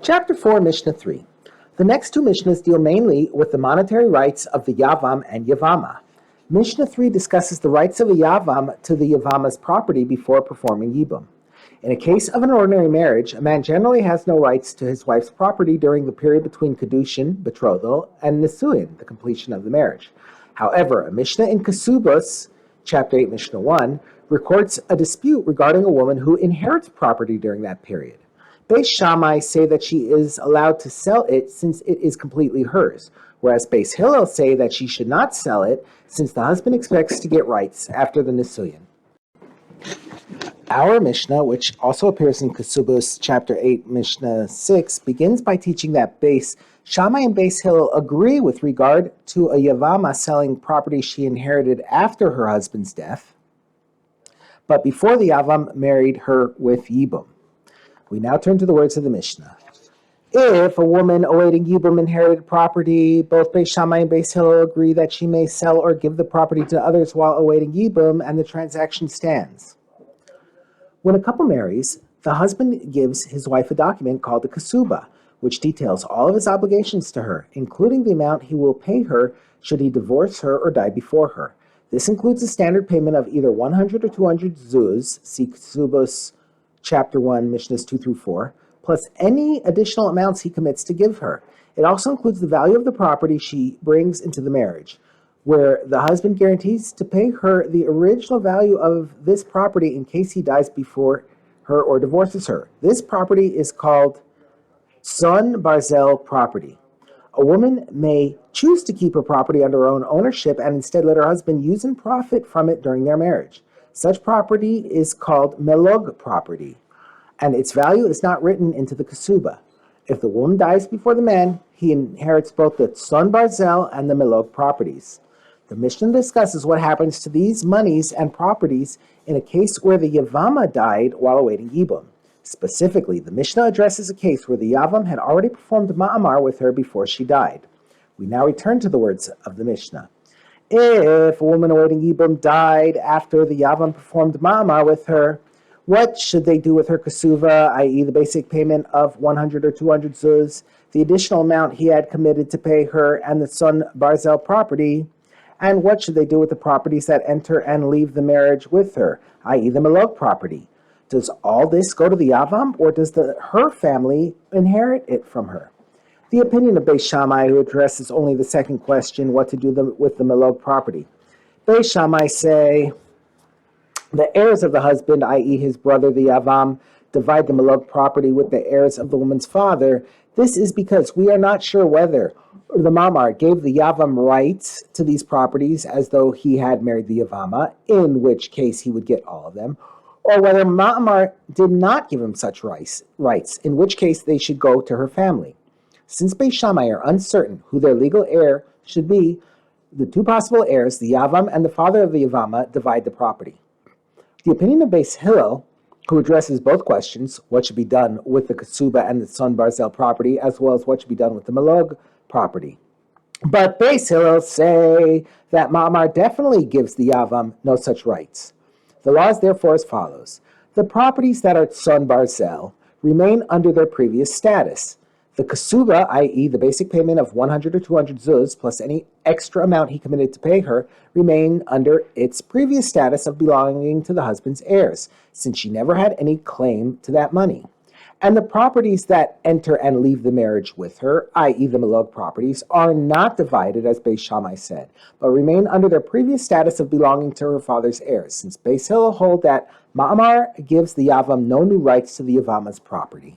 Chapter 4, Mishnah 3. The next two Mishnahs deal mainly with the monetary rights of the Yavam and Yevama. Mishnah 3 discusses the rights of a Yavam to the Yevama's property before performing Yibum. In a case of an ordinary marriage, a man generally has no rights to his wife's property during the period between Kedushin, betrothal, and Nisuin, the completion of the marriage. However, a Mishnah in Kesubos, Chapter 8, Mishnah 1, records a dispute regarding a woman who inherits property during that period. Beis Shammai say that she is allowed to sell it since it is completely hers, whereas Beis Hillel say that she should not sell it since the husband expects to get rights after the Nisuyin. Our Mishnah, which also appears in Kesubos chapter 8, Mishnah 6, begins by teaching that Beis Shammai and Beis Hillel agree with regard to a Yevama selling property she inherited after her husband's death, but before the Yavam married her with Yibum. We now turn to the words of the Mishnah. If a woman awaiting Yibum inherited property, both Beis Shammai and Beis Hillel agree that she may sell or give the property to others while awaiting Yibum, and the transaction stands. When a couple marries, the husband gives his wife a document called a Kesuba, which details all of his obligations to her, including the amount he will pay her should he divorce her or die before her. This includes a standard payment of either 100 or 200 zuz, see Kesubos Chapter 1, Mishnahs 2 through 4, plus any additional amounts he commits to give her. It also includes the value of the property she brings into the marriage, where the husband guarantees to pay her the original value of this property in case he dies before her or divorces her. This property is called Son Barzel property. A woman may choose to keep her property under her own ownership and instead let her husband use and profit from it during their marriage. Such property is called melog property, and its value is not written into the kesuba. If the woman dies before the man, he inherits both the son barzel and the melog properties. The Mishnah discusses what happens to these monies and properties in a case where the Yevama died while awaiting Yibum. Specifically, the Mishnah addresses a case where the Yavam had already performed ma'amar with her before she died. We now return to the words of the Mishnah. If a woman awaiting Yibum died after the Yavam performed ma'amar with her, what should they do with her kesuva, i.e. the basic payment of 100 or 200 zuz, the additional amount he had committed to pay her, and the son barzel property? And what should they do with the properties that enter and leave the marriage with her, i.e. the melog property? Does all this go to the Yavam, or does her family inherit it from her? The opinion of Beis Shammai, who addresses only the second question, what to do with the melog property. Beis Shammai say, the heirs of the husband, i.e. his brother, the Yavam, divide the melog property with the heirs of the woman's father. This is because we are not sure whether the Mamar gave the Yavam rights to these properties as though he had married the Yavama, in which case he would get all of them, or whether Ma'amar did not give him such rights, in which case they should go to her family. Since Beis Shammai are uncertain who their legal heir should be, the two possible heirs, the Yavam and the father of the Yavama, divide the property. The opinion of Beis Hillel, who addresses both questions, what should be done with the Kesuba and the Son Barzel property, as well as what should be done with the Melog property. But Beis Hillel say that Ma'amar definitely gives the Yavam no such rights. The law is therefore as follows. The properties that are Son Barzel remain under their previous status. The Kesuba, i.e. the basic payment of 100 or 200 zuz, plus any extra amount he committed to pay her, remain under its previous status of belonging to the husband's heirs, since she never had any claim to that money. And the properties that enter and leave the marriage with her, i.e. the melog properties, are not divided, as Beis Shammai said, but remain under their previous status of belonging to her father's heirs, since Beis Hillel hold that Ma'amar gives the Yavam no new rights to the Yavama's property.